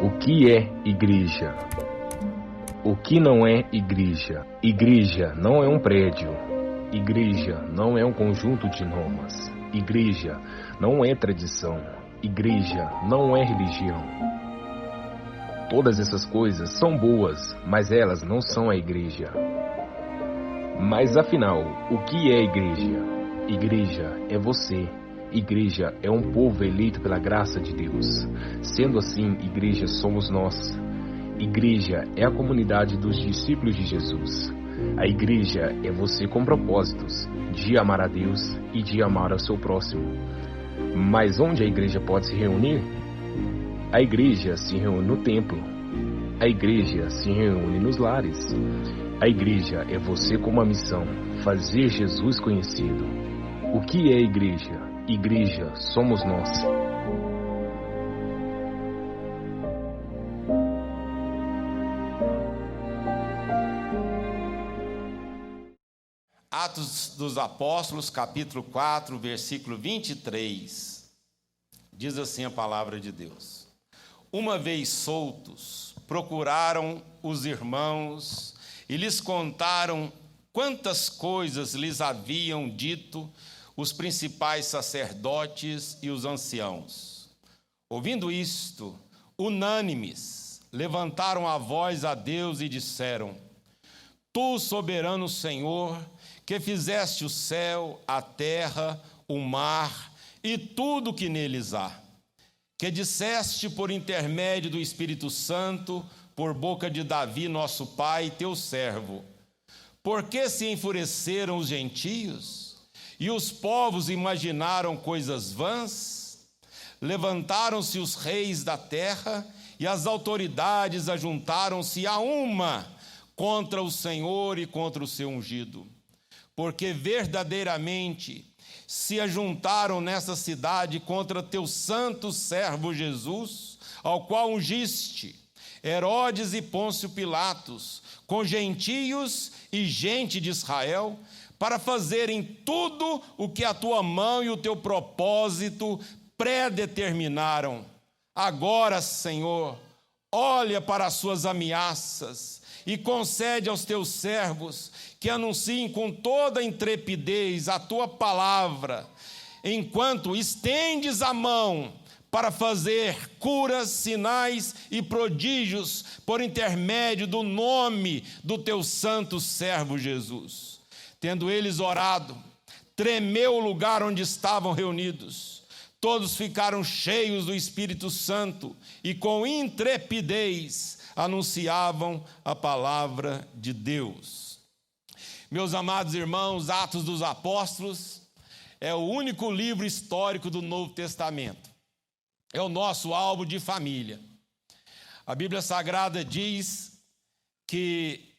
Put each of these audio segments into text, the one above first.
O que é igreja? O que não é igreja? Igreja não é um prédio. Igreja não é um conjunto de normas. Igreja não é tradição. Igreja não é religião. Todas essas coisas são boas, mas elas não são a igreja. Mas afinal, o que é igreja? Igreja é você. Igreja é um povo eleito pela graça de Deus. Sendo assim, igreja somos nós. Igreja é a comunidade dos discípulos de Jesus. A igreja é você com propósitos de amar a Deus e de amar ao seu próximo. Mas onde a igreja pode se reunir? A igreja se reúne no templo. A igreja se reúne nos lares. A igreja é você com uma missão: fazer Jesus conhecido. O que é igreja? Igreja somos nós. Atos dos Apóstolos, capítulo 4, versículo 23. Diz assim a palavra de Deus: Uma vez soltos, procuraram os irmãos e lhes contaram quantas coisas lhes haviam dito os principais sacerdotes e os anciãos. Ouvindo isto, unânimes, levantaram a voz a Deus e disseram: Tu, soberano Senhor, que fizeste o céu, a terra, o mar e tudo o que neles há, que disseste por intermédio do Espírito Santo, por boca de Davi, nosso pai, teu servo: Por que se enfureceram os gentios? E os povos imaginaram coisas vãs? Levantaram-se os reis da terra, e as autoridades ajuntaram-se a uma contra o Senhor e contra o seu ungido. Porque verdadeiramente se ajuntaram nessa cidade contra teu santo servo Jesus, ao qual ungiste, Herodes e Pôncio Pilatos, com gentios e gente de Israel, para fazerem tudo o que a tua mão e o teu propósito predeterminaram. Agora, Senhor, olha para as suas ameaças e concede aos teus servos que anunciem com toda intrepidez a tua palavra, enquanto estendes a mão para fazer curas, sinais e prodígios por intermédio do nome do teu santo servo Jesus. Tendo eles orado, tremeu o lugar onde estavam reunidos. Todos ficaram cheios do Espírito Santo e com intrepidez anunciavam a palavra de Deus. Meus amados irmãos, Atos dos Apóstolos é o único livro histórico do Novo Testamento. É o nosso álbum de família. A Bíblia Sagrada diz que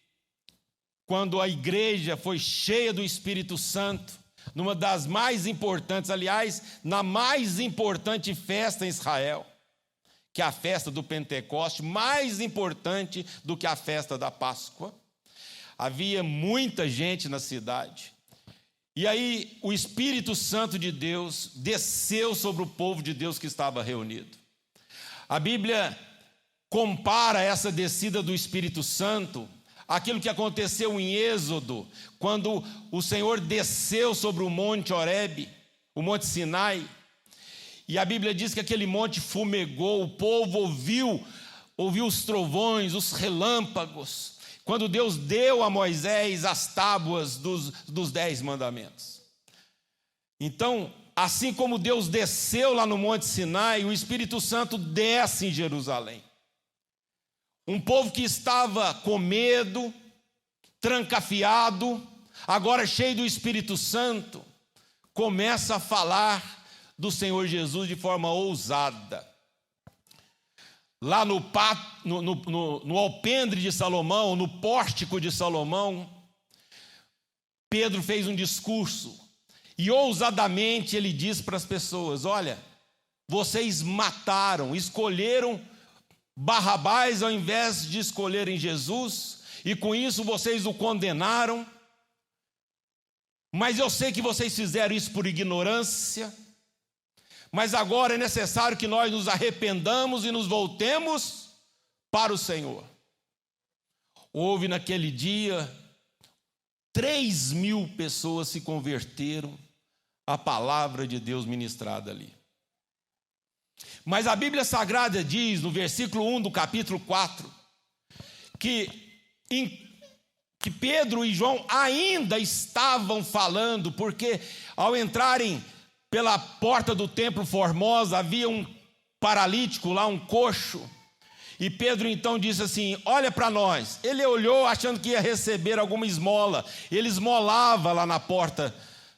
quando a igreja foi cheia do Espírito Santo, numa das mais importantes, aliás, na mais importante festa em Israel, que é a festa do Pentecoste, mais importante do que a festa da Páscoa, havia muita gente na cidade. E aí o Espírito Santo de Deus desceu sobre o povo de Deus que estava reunido. A Bíblia compara essa descida do Espírito Santo àquilo que aconteceu em Êxodo, quando o Senhor desceu sobre o monte Horebe, o monte Sinai, e a Bíblia diz que aquele monte fumegou, o povo ouviu os trovões, os relâmpagos, quando Deus deu a Moisés as tábuas dos 10 mandamentos. Então, assim como Deus desceu lá no monte Sinai, o Espírito Santo desce em Jerusalém. Um povo que estava com medo, trancafiado, agora cheio do Espírito Santo, começa a falar do Senhor Jesus de forma ousada. Lá no alpendre de Salomão, no pórtico de Salomão, Pedro fez um discurso e ousadamente ele diz para as pessoas: olha, vocês mataram, escolheram Barrabás ao invés de escolherem Jesus, e com isso vocês o condenaram, mas eu sei que vocês fizeram isso por ignorância, mas agora é necessário que nós nos arrependamos e nos voltemos para o Senhor. Houve naquele dia 3.000 pessoas se converteram à palavra de Deus ministrada ali. Mas a Bíblia Sagrada diz, no versículo 1 do capítulo 4, que Pedro e João ainda estavam falando, porque ao entrarem pela porta do templo Formosa, havia um paralítico lá, um coxo, e Pedro então disse assim: olha para nós. Ele olhou achando que ia receber alguma esmola, ele esmolava lá na porta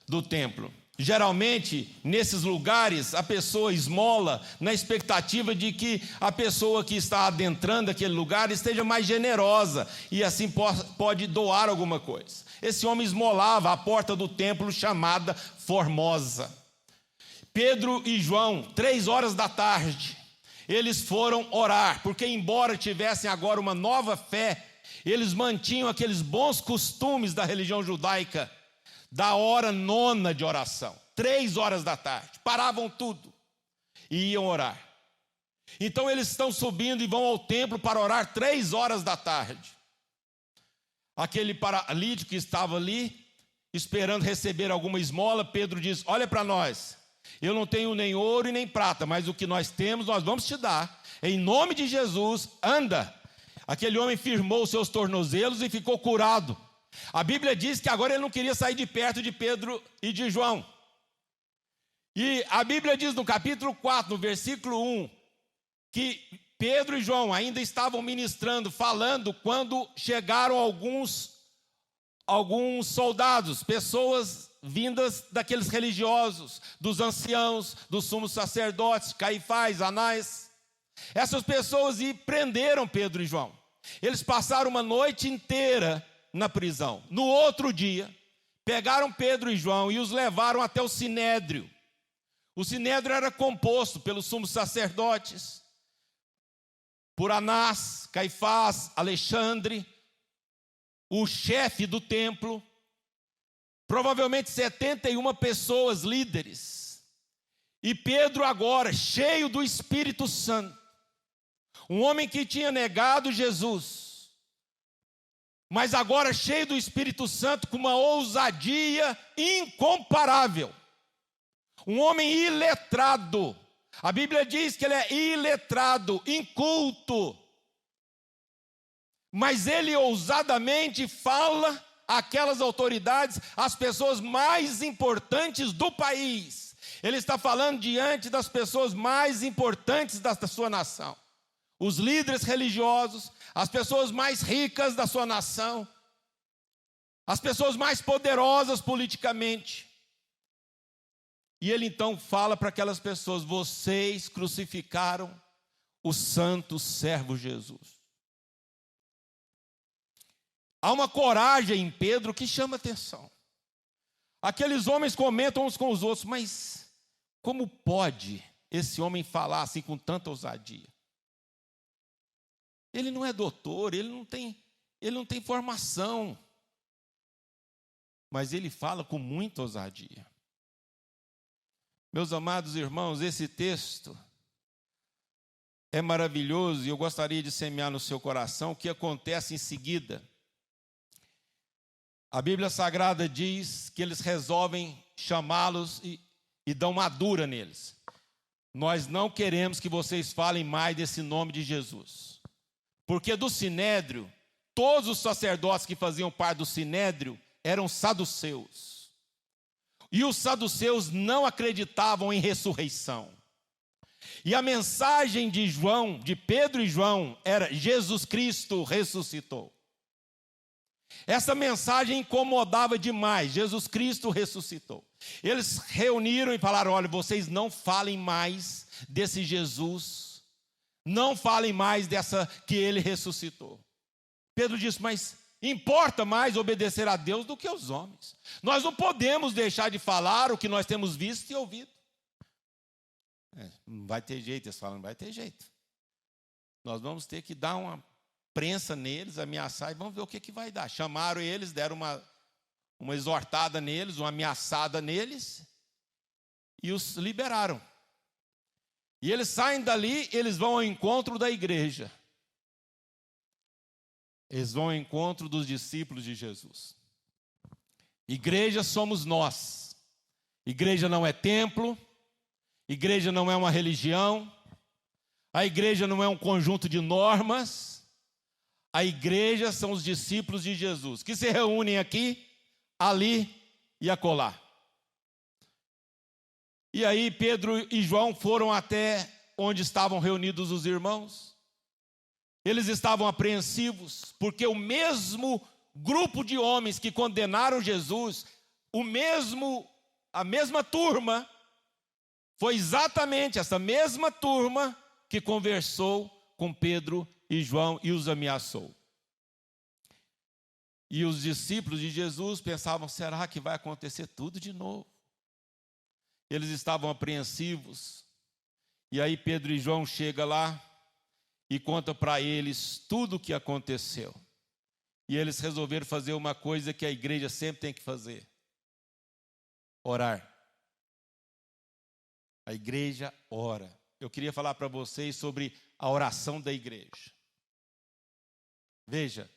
do templo. Geralmente, nesses lugares, a pessoa esmola na expectativa de que a pessoa que está adentrando aquele lugar esteja mais generosa e assim pode doar alguma coisa. Esse homem esmolava à porta do templo chamada Formosa. Pedro e João, 3 da tarde, eles foram orar, porque embora tivessem agora uma nova fé, eles mantinham aqueles bons costumes da religião judaica, da hora 9 de oração, 3 da tarde, paravam tudo e iam orar. Então eles estão subindo e vão ao templo para orar 3 da tarde. Aquele paralítico que estava ali, esperando receber alguma esmola, Pedro diz: olha para nós, eu não tenho nem ouro e nem prata, mas o que nós temos nós vamos te dar, em nome de Jesus, anda. Aquele homem firmou os seus tornozelos e ficou curado. A Bíblia diz que agora ele não queria sair de perto de Pedro e de João. E a Bíblia diz no capítulo 4, no versículo 1, que Pedro e João ainda estavam ministrando, falando, quando chegaram alguns soldados, pessoas vindas daqueles religiosos, dos anciãos, dos sumos sacerdotes, Caifás, Anás. Essas pessoas prenderam Pedro e João. Eles passaram uma noite inteira na prisão. No outro dia, pegaram Pedro e João e os levaram até o Sinédrio. O Sinédrio era composto pelos sumos sacerdotes, por Anás, Caifás, Alexandre, o chefe do templo, provavelmente 71 pessoas líderes. E Pedro agora, cheio do Espírito Santo, um homem que tinha negado Jesus, mas agora cheio do Espírito Santo, com uma ousadia incomparável. Um homem iletrado. A Bíblia diz que ele é iletrado, inculto. Mas ele ousadamente fala àquelas autoridades, às pessoas mais importantes do país. Ele está falando diante das pessoas mais importantes da sua nação. Os líderes religiosos, as pessoas mais ricas da sua nação, as pessoas mais poderosas politicamente. E ele então fala para aquelas pessoas: vocês crucificaram o santo servo Jesus. Há uma coragem em Pedro que chama atenção. Aqueles homens comentam uns com os outros: mas como pode esse homem falar assim com tanta ousadia? Ele não é doutor, ele não tem formação, mas ele fala com muita ousadia. Meus amados irmãos, esse texto é maravilhoso e eu gostaria de semear no seu coração o que acontece em seguida. A Bíblia Sagrada diz que eles resolvem chamá-los e dão uma dura neles. Nós não queremos que vocês falem mais desse nome de Jesus. Porque do Sinédrio, todos os sacerdotes que faziam parte do Sinédrio eram saduceus. E os saduceus não acreditavam em ressurreição. E a mensagem de Pedro e João era: Jesus Cristo ressuscitou. Essa mensagem incomodava demais. Jesus Cristo ressuscitou. Eles reuniram e falaram: olha, vocês não falem mais desse Jesus, não falem mais dessa que ele ressuscitou. Pedro disse: mas importa mais obedecer a Deus do que aos homens. Nós não podemos deixar de falar o que nós temos visto e ouvido. Não vai ter jeito, eles falam, não vai ter jeito. Nós vamos ter que dar uma prensa neles, ameaçar, e vamos ver o que vai dar. Chamaram eles, deram uma exortada neles, uma ameaçada neles, e os liberaram. E eles saem dali, eles vão ao encontro da igreja. Eles vão ao encontro dos discípulos de Jesus. Igreja somos nós. Igreja não é templo. Igreja não é uma religião. A igreja não é um conjunto de normas. A igreja são os discípulos de Jesus, que se reúnem aqui, ali e acolá. E aí Pedro e João foram até onde estavam reunidos os irmãos. Eles estavam apreensivos, porque o mesmo grupo de homens que condenaram Jesus, a mesma turma, foi exatamente essa mesma turma que conversou com Pedro e João e os ameaçou. E os discípulos de Jesus pensavam, será que vai acontecer tudo de novo? Eles estavam apreensivos. E aí Pedro e João chegam lá e contam para eles tudo o que aconteceu. E eles resolveram fazer uma coisa que a igreja sempre tem que fazer: orar. A igreja ora. Eu queria falar para vocês sobre a oração da igreja. Veja,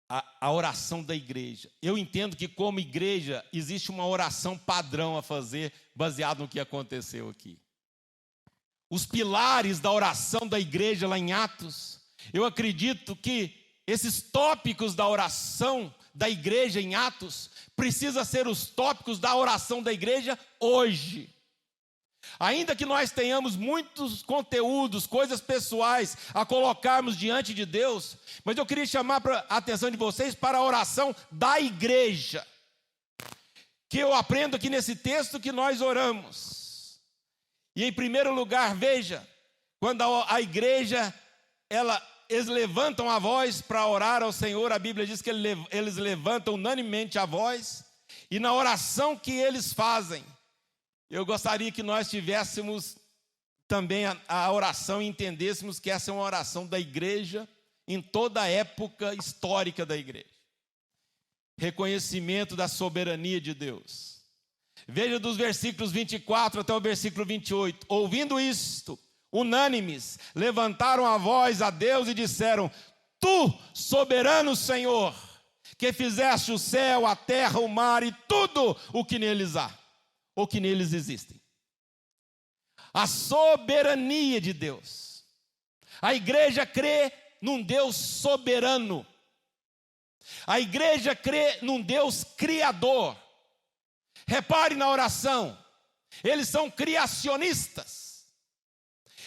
a oração da igreja. Eu entendo que como igreja existe uma oração padrão a fazer, baseado no que aconteceu aqui. Os pilares da oração da igreja lá em Atos, eu acredito que esses tópicos da oração da igreja em Atos precisam ser os tópicos da oração da igreja hoje. Ainda que nós tenhamos muitos conteúdos, coisas pessoais a colocarmos diante de Deus, mas eu queria chamar a atenção de vocês para a oração da igreja, que eu aprendo aqui nesse texto que nós oramos. E em primeiro lugar, veja, quando a igreja, eles levantam a voz para orar ao Senhor, a Bíblia diz que eles levantam unanimemente a voz, e na oração que eles fazem, eu gostaria que nós tivéssemos também a oração e entendêssemos que essa é uma oração da igreja em toda a época histórica da igreja. Reconhecimento da soberania de Deus. Veja dos versículos 24 até o versículo 28. Ouvindo isto, unânimes, levantaram a voz a Deus e disseram: Tu, soberano Senhor, que fizeste o céu, a terra, o mar e tudo o que neles há, ou que neles existem. A soberania de Deus. A igreja crê num Deus soberano. A igreja crê num Deus criador. Repare na oração, eles são criacionistas.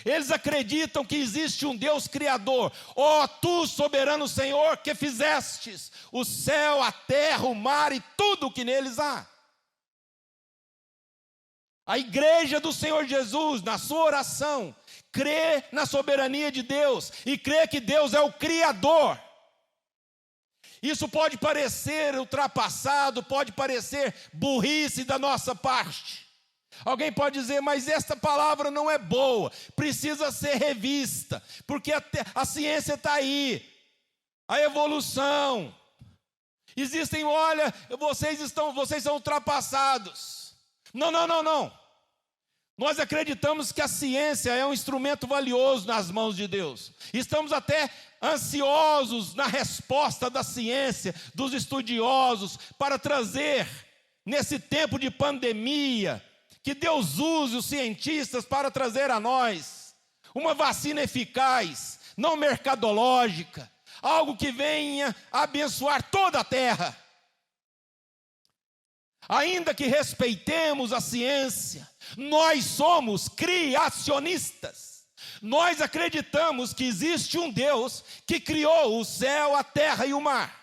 Eles acreditam que existe um Deus criador. Ó, tu, soberano Senhor, que fizestes o céu, a terra, o mar e tudo o que neles há. A igreja do Senhor Jesus, na sua oração, crê na soberania de Deus e crê que Deus é o Criador. Isso pode parecer ultrapassado, pode parecer burrice da nossa parte. Alguém pode dizer, mas esta palavra não é boa, precisa ser revista, porque a ciência está aí, a evolução. Existem, olha, vocês são ultrapassados. Não. Nós acreditamos que a ciência é um instrumento valioso nas mãos de Deus. Estamos até ansiosos na resposta da ciência, dos estudiosos, para trazer, nesse tempo de pandemia, que Deus use os cientistas para trazer a nós uma vacina eficaz, não mercadológica, algo que venha abençoar toda a terra. Ainda que respeitemos a ciência, nós somos criacionistas. Nós acreditamos que existe um Deus que criou o céu, a terra e o mar.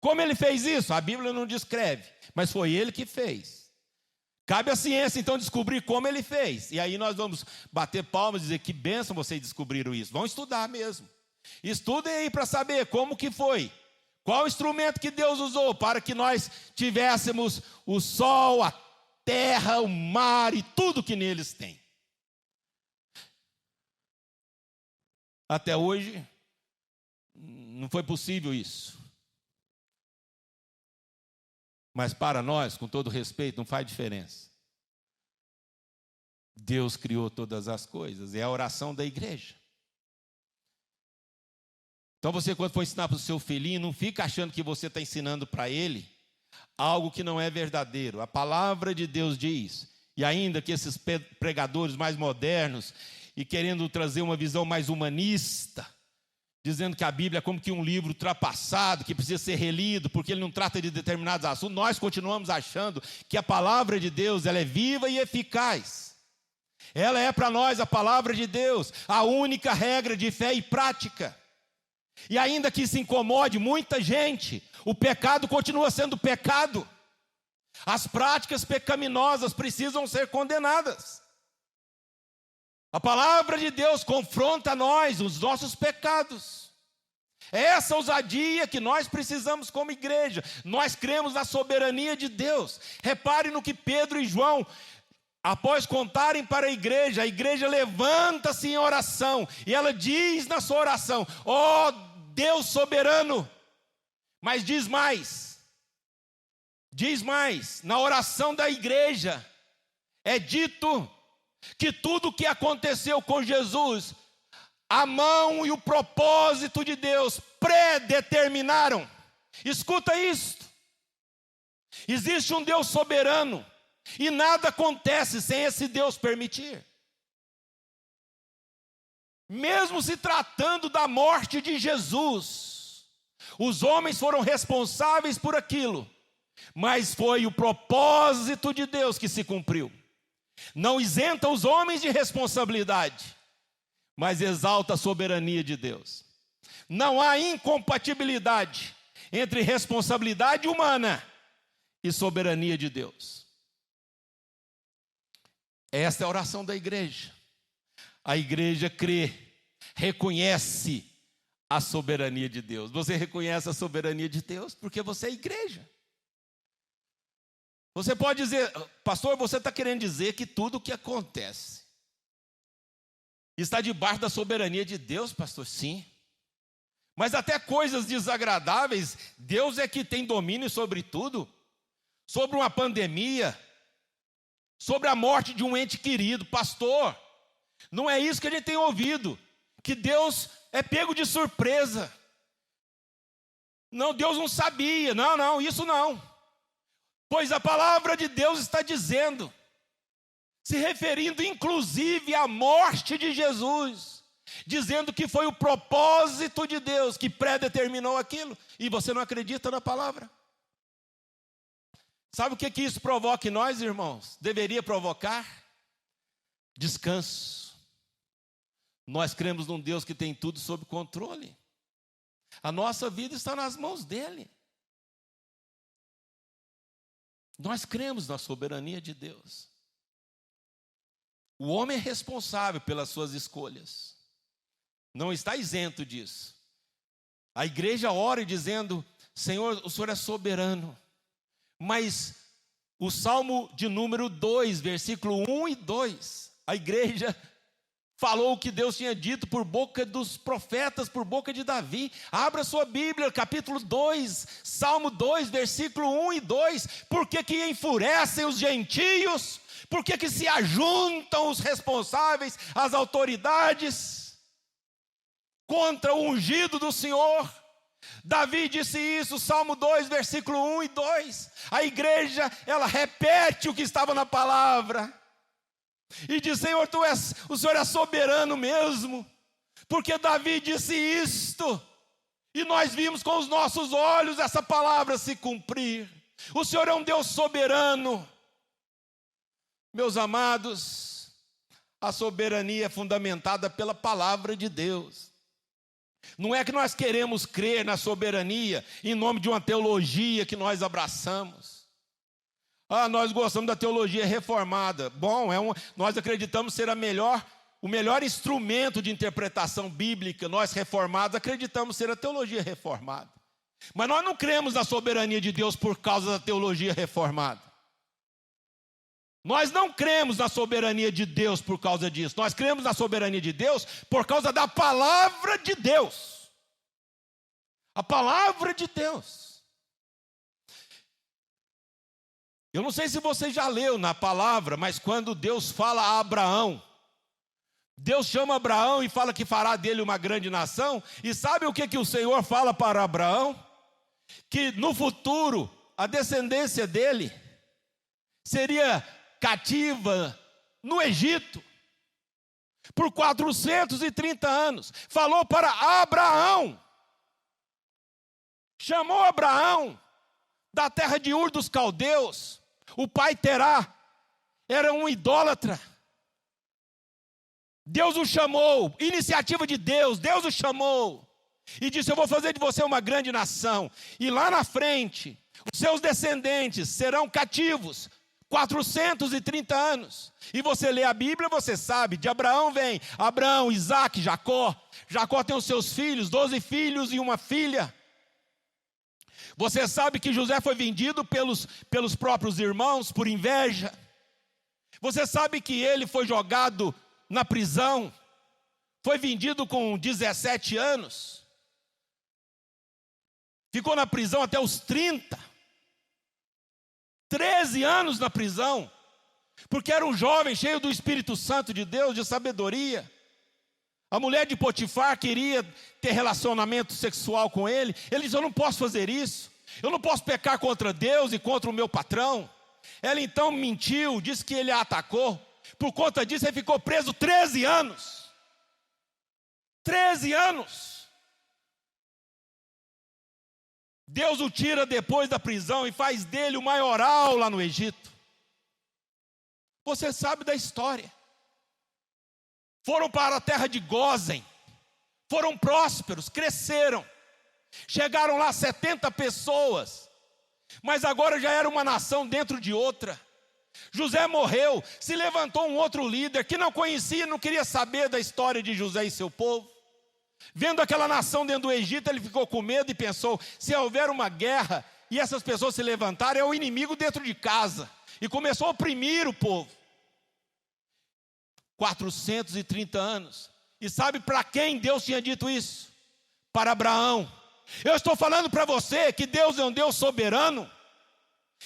Como ele fez isso? A Bíblia não descreve, mas foi ele que fez. Cabe à ciência então descobrir como ele fez. E aí nós vamos bater palmas e dizer que bênção vocês descobriram isso. Vão estudar mesmo. Estudem aí para saber como que foi. Qual instrumento que Deus usou para que nós tivéssemos o sol, a terra, o mar e tudo que neles tem? Até hoje, não foi possível isso. Mas para nós, com todo respeito, não faz diferença. Deus criou todas as coisas, é a oração da igreja. Então você, quando for ensinar para o seu filhinho, não fica achando que você está ensinando para ele algo que não é verdadeiro. A palavra de Deus diz, e ainda que esses pregadores mais modernos, e querendo trazer uma visão mais humanista, dizendo que a Bíblia é como que um livro ultrapassado, que precisa ser relido, porque ele não trata de determinados assuntos, nós continuamos achando que a palavra de Deus, ela é viva e eficaz. Ela é para nós a palavra de Deus, a única regra de fé e prática. E ainda que se incomode muita gente, o pecado continua sendo pecado. As práticas pecaminosas precisam ser condenadas. A palavra de Deus confronta nós, os nossos pecados. É essa ousadia que nós precisamos como igreja. Nós cremos na soberania de Deus. Repare no que Pedro e João, após contarem para a igreja levanta-se em oração. E ela diz na sua oração: ó Deus soberano. Mas diz mais, na oração da igreja, é dito que tudo o que aconteceu com Jesus, a mão e o propósito de Deus predeterminaram. Escuta isto: existe um Deus soberano, e nada acontece sem esse Deus permitir. Mesmo se tratando da morte de Jesus, os homens foram responsáveis por aquilo, mas foi o propósito de Deus que se cumpriu. Não isenta os homens de responsabilidade, mas exalta a soberania de Deus. Não há incompatibilidade entre responsabilidade humana e soberania de Deus. Esta é a oração da igreja. A igreja crê, reconhece a soberania de Deus. Você reconhece a soberania de Deus porque você é igreja. Você pode dizer: pastor, você está querendo dizer que tudo o que acontece está debaixo da soberania de Deus, pastor? Sim. Mas até coisas desagradáveis, Deus é que tem domínio sobre tudo. Sobre uma pandemia, sobre a morte de um ente querido. Pastor, não é isso que a gente tem ouvido, que Deus é pego de surpresa. Não, Deus não sabia. Não, isso não. Pois a palavra de Deus está dizendo, se referindo inclusive à morte de Jesus, dizendo que foi o propósito de Deus que predeterminou aquilo, e você não acredita na palavra. Sabe o que isso provoca em nós, irmãos? Deveria provocar descanso. Nós cremos num Deus que tem tudo sob controle. A nossa vida está nas mãos dele. Nós cremos na soberania de Deus. O homem é responsável pelas suas escolhas. Não está isento disso. A igreja ora dizendo: Senhor, o Senhor é soberano. Mas o Salmo de número 2, versículo 1 e 2, a igreja falou o que Deus tinha dito por boca dos profetas, por boca de Davi. Abra sua Bíblia, capítulo 2, Salmo 2, versículo 1 e 2. Por que que enfurecem os gentios? Por que que se ajuntam os responsáveis, as autoridades, contra o ungido do Senhor? Davi disse isso, Salmo 2, versículo 1 e 2. A igreja, ela repete o que estava na palavra. E diz: Senhor, o Senhor é soberano mesmo, porque Davi disse isto, e nós vimos com os nossos olhos essa palavra se cumprir. O Senhor é um Deus soberano. Meus amados, a soberania é fundamentada pela palavra de Deus. Não é que nós queremos crer na soberania em nome de uma teologia que nós abraçamos. Nós gostamos da teologia reformada. Bom, nós acreditamos ser o melhor instrumento de interpretação bíblica. Nós reformados acreditamos ser a teologia reformada. Mas nós não cremos na soberania de Deus por causa da teologia reformada. Nós não cremos na soberania de Deus por causa disso. Nós cremos na soberania de Deus por causa da palavra de Deus. A palavra de Deus. Eu não sei se você já leu na palavra, mas quando Deus fala a Abraão, Deus chama Abraão e fala que fará dele uma grande nação. E sabe o que o Senhor fala para Abraão? Que no futuro a descendência dele seria cativa no Egito por 430 anos. Falou para Abraão, chamou Abraão da terra de Ur dos Caldeus. O pai Terá era um idólatra. Deus o chamou, iniciativa de Deus, Deus o chamou e disse: eu vou fazer de você uma grande nação, e lá na frente os seus descendentes serão cativos 430 anos. E você lê a Bíblia, você sabe, de Abraão vem Abraão, Isaque, Jacó. Jacó tem os seus filhos, 12 filhos e uma filha. Você sabe que José foi vendido pelos próprios irmãos por inveja. Você sabe que ele foi jogado na prisão, foi vendido com 17 anos, ficou na prisão até os 30, 13 anos na prisão, porque era um jovem cheio do Espírito Santo de Deus, de sabedoria. A mulher de Potifar queria ter relacionamento sexual com ele. Ele disse: eu não posso fazer isso, eu não posso pecar contra Deus e contra o meu patrão. Ela então mentiu, disse que ele a atacou. Por conta disso ele ficou preso 13 anos. 13 anos. Deus o tira depois da prisão e faz dele o maioral lá no Egito. Você sabe da história. Foram para a terra de Gósen, foram prósperos, cresceram. Chegaram lá 70 pessoas, mas agora já era uma nação dentro de outra. José morreu, se levantou um outro líder que não conhecia, não queria saber da história de José e seu povo. Vendo aquela nação dentro do Egito, ele ficou com medo e pensou: se houver uma guerra e essas pessoas se levantarem, é o inimigo dentro de casa. E começou a oprimir o povo. 430 anos. E sabe para quem Deus tinha dito isso? Para Abraão. Eu estou falando para você que Deus é um Deus soberano.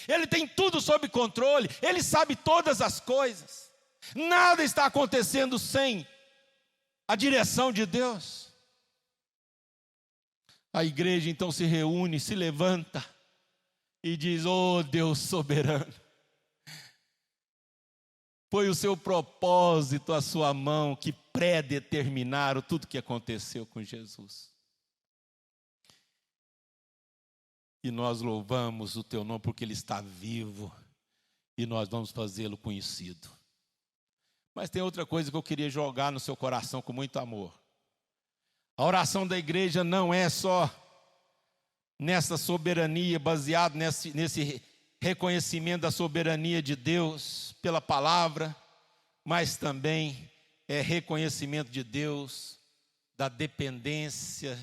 Ele tem tudo sob controle, Ele sabe todas as coisas. Nada está acontecendo sem a direção de Deus. A igreja então se reúne, se levanta e diz: oh Deus soberano, foi o seu propósito, a sua mão que predeterminaram tudo que aconteceu com Jesus. E nós louvamos o teu nome porque ele está vivo e nós vamos fazê-lo conhecido. Mas tem outra coisa que eu queria jogar no seu coração com muito amor. A oração da igreja não é só nessa soberania, baseado nesse reconhecimento da soberania de Deus pela palavra, mas também é reconhecimento de Deus da dependência.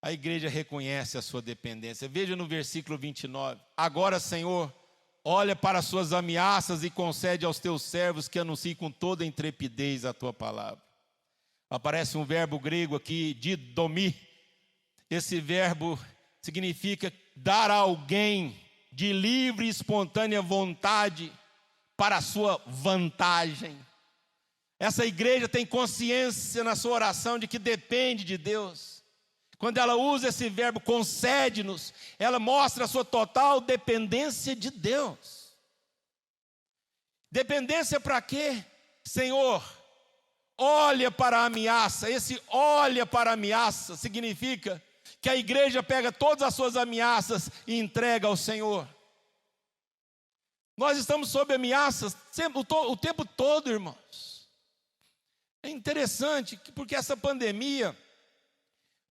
A igreja reconhece a sua dependência. Veja no versículo 29. Agora, Senhor, olha para as suas ameaças e concede aos teus servos que anunciem com toda intrepidez a tua palavra. Aparece um verbo grego aqui, didomi. Esse verbo significa dar a alguém de livre e espontânea vontade para a sua vantagem. Essa igreja tem consciência na sua oração de que depende de Deus. Quando ela usa esse verbo concede-nos, ela mostra a sua total dependência de Deus. Dependência para quê? Senhor, olha para a ameaça. Esse olha para a ameaça significa que a igreja pega todas as suas ameaças e entrega ao Senhor. Nós estamos sob ameaças o tempo todo, irmãos. É interessante, porque essa pandemia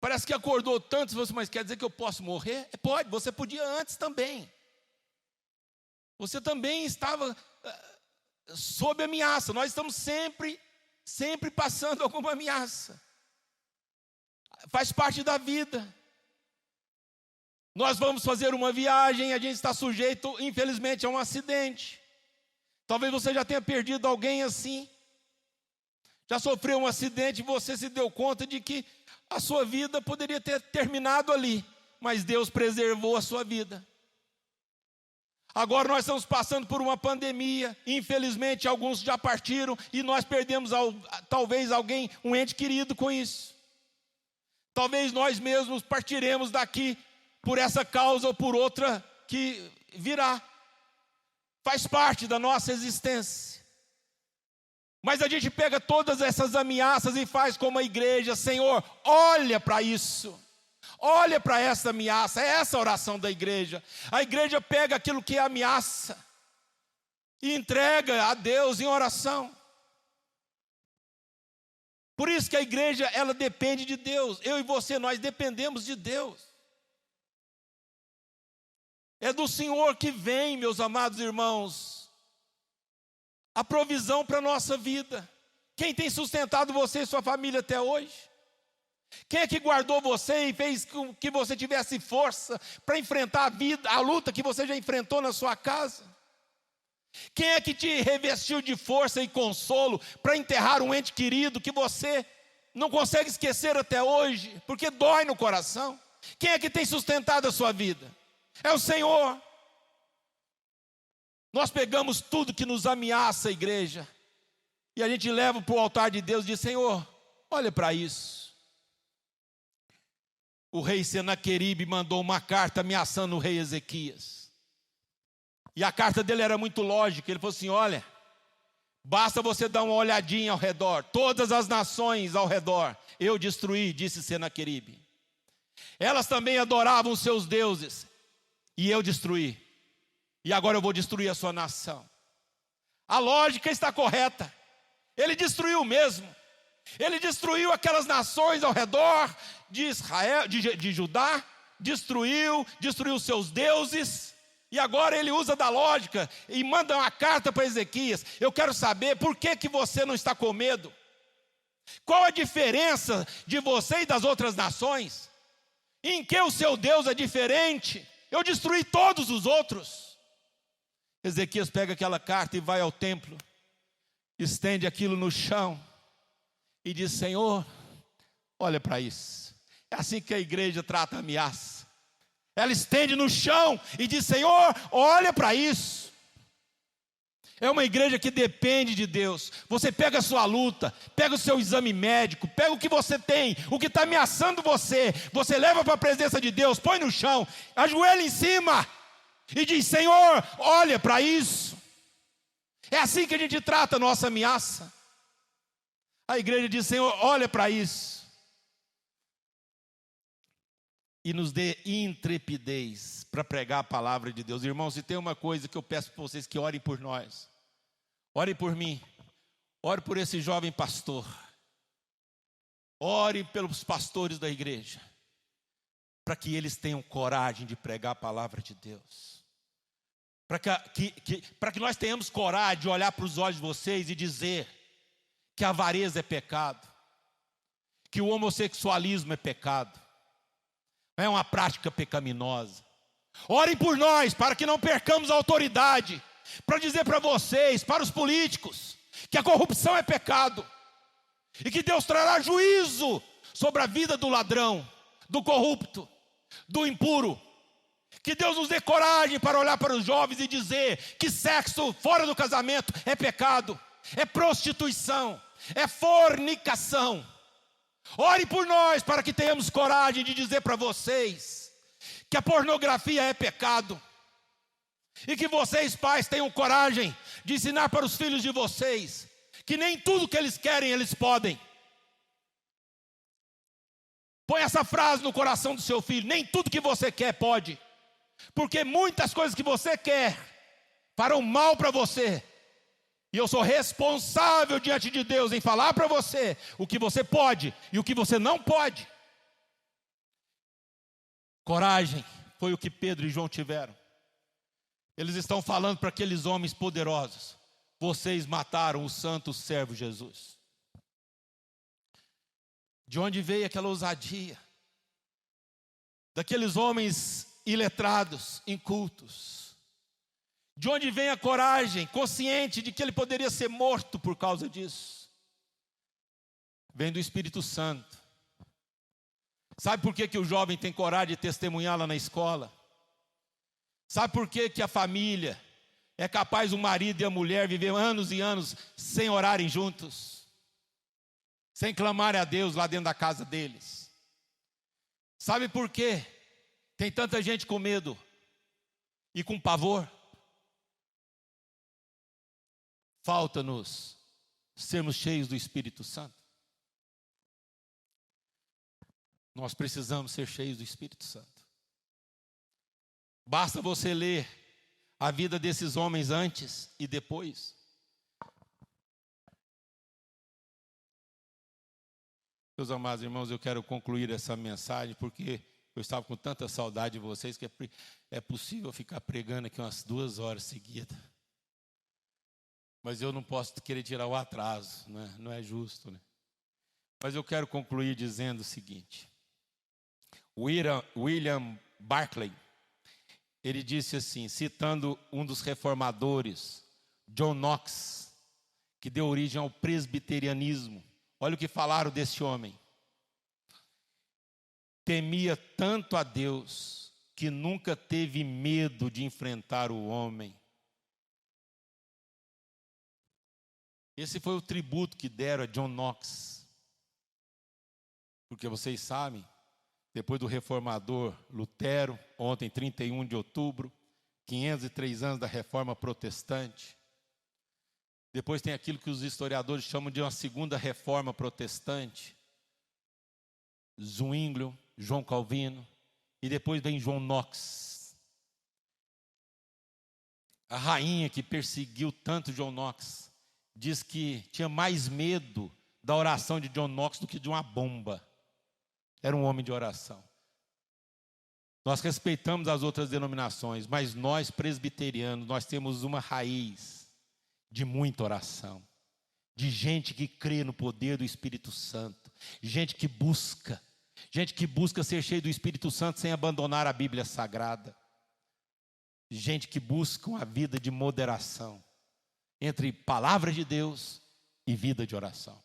parece que acordou tanto. Você, mas quer dizer que eu posso morrer? Pode, você podia antes também. Você também estava sob ameaça. Nós estamos sempre passando alguma ameaça. Faz parte da vida. Nós vamos fazer uma viagem, a gente está sujeito, infelizmente, a um acidente. Talvez você já tenha perdido alguém assim. Já sofreu um acidente e você se deu conta de que a sua vida poderia ter terminado ali, mas Deus preservou a sua vida. Agora nós estamos passando por uma pandemia, infelizmente alguns já partiram e nós perdemos talvez alguém, um ente querido com isso. Talvez nós mesmos partiremos daqui por essa causa ou por outra que virá. Faz parte da nossa existência. Mas a gente pega todas essas ameaças e faz como a igreja: Senhor, olha para isso. Olha para essa ameaça, é essa a oração da igreja. A igreja pega aquilo que é ameaça e entrega a Deus em oração. Por isso que a igreja, ela depende de Deus. Eu e você, nós dependemos de Deus. É do Senhor que vem, meus amados irmãos, a provisão para a nossa vida. Quem tem sustentado você e sua família até hoje? Quem é que guardou você e fez com que você tivesse força para enfrentar a vida, a luta que você já enfrentou na sua casa? Quem é que te revestiu de força e consolo para enterrar um ente querido que você não consegue esquecer até hoje, porque dói no coração? Quem é que tem sustentado a sua vida? É o Senhor. Nós pegamos tudo que nos ameaça, a igreja, e a gente leva para o altar de Deus e diz: Senhor, olha para isso. O rei Senaqueribe mandou uma carta ameaçando o rei Ezequias. E a carta dele era muito lógica. Ele falou assim: olha, basta você dar uma olhadinha ao redor, todas as nações ao redor eu destruí, disse Senaqueribe. Elas também adoravam os seus deuses, e eu destruí. E agora eu vou destruir a sua nação. A lógica está correta. Ele destruiu mesmo. Ele destruiu aquelas nações ao redor de Israel, de Judá, destruiu seus deuses, e agora ele usa da lógica e manda uma carta para Ezequias: eu quero saber por que você não está com medo? Qual a diferença de você e das outras nações? Em que o seu Deus é diferente? Eu destruí todos os outros. Ezequias pega aquela carta e vai ao templo, estende aquilo no chão e diz: Senhor, olha para isso. É assim que a igreja trata a ameaça. Ela estende no chão e diz: Senhor, olha para isso. É uma igreja que depende de Deus. Você pega a sua luta, pega o seu exame médico, pega o que você tem, o que está ameaçando você, você leva para a presença de Deus, põe no chão, ajoelha em cima e diz: Senhor, olha para isso. É assim que a gente trata a nossa ameaça. A igreja diz: Senhor, olha para isso. E nos dê intrepidez para pregar a palavra de Deus. Irmãos, se tem uma coisa que eu peço para vocês, que orem por nós. Orem por mim. Ore por esse jovem pastor. Ore pelos pastores da igreja, para que eles tenham coragem de pregar a palavra de Deus. Para que nós tenhamos coragem de olhar para os olhos de vocês e dizer que a avareza é pecado, que o homossexualismo é pecado, é uma prática pecaminosa. Orem por nós, para que não percamos a autoridade, para dizer para vocês, para os políticos, que a corrupção é pecado, e que Deus trará juízo sobre a vida do ladrão, do corrupto, do impuro. Que Deus nos dê coragem para olhar para os jovens e dizer que sexo fora do casamento é pecado, é prostituição, é fornicação. Ore por nós, para que tenhamos coragem de dizer para vocês que a pornografia é pecado, e que vocês, pais, tenham coragem de ensinar para os filhos de vocês que nem tudo que eles querem eles podem. Põe essa frase no coração do seu filho: nem tudo que você quer pode, porque muitas coisas que você quer farão mal para você. E eu sou responsável diante de Deus em falar para você o que você pode e o que você não pode. Coragem foi o que Pedro e João tiveram. Eles estão falando para aqueles homens poderosos: vocês mataram o santo servo Jesus. De onde veio aquela ousadia? Daqueles homens iletrados, incultos. De onde vem a coragem, consciente de que ele poderia ser morto por causa disso? Vem do Espírito Santo. Sabe por que o jovem tem coragem de testemunhar lá na escola? Sabe por que que a família é capaz o marido e a mulher viver anos e anos sem orarem juntos? Sem clamarem a Deus lá dentro da casa deles? Sabe por quê tem tanta gente com medo e com pavor? Falta-nos sermos cheios do Espírito Santo. Nós precisamos ser cheios do Espírito Santo. Basta você ler a vida desses homens antes e depois. Meus amados irmãos, eu quero concluir essa mensagem porque eu estava com tanta saudade de vocês que é possível ficar pregando aqui umas 2 horas seguidas. Mas eu não posso querer tirar o atraso, né? Não é justo, né? Mas eu quero concluir dizendo o seguinte. William Barclay, ele disse assim, citando um dos reformadores, John Knox, que deu origem ao presbiterianismo. Olha o que falaram desse homem. Temia tanto a Deus que nunca teve medo de enfrentar o homem. Esse foi o tributo que deram a John Knox. Porque vocês sabem, depois do reformador Lutero, ontem 31 de outubro, 503 anos da reforma protestante. Depois tem aquilo que os historiadores chamam de uma segunda reforma protestante. Zwinglio, João Calvino, e depois vem João Knox. A rainha que perseguiu tanto John Knox diz que tinha mais medo da oração de John Knox do que de uma bomba. Era um homem de oração. Nós respeitamos as outras denominações, mas nós presbiterianos, nós temos uma raiz de muita oração, de gente que crê no poder do Espírito Santo, gente que busca ser cheio do Espírito Santo sem abandonar a Bíblia Sagrada, gente que busca uma vida de moderação entre palavra de Deus e vida de oração.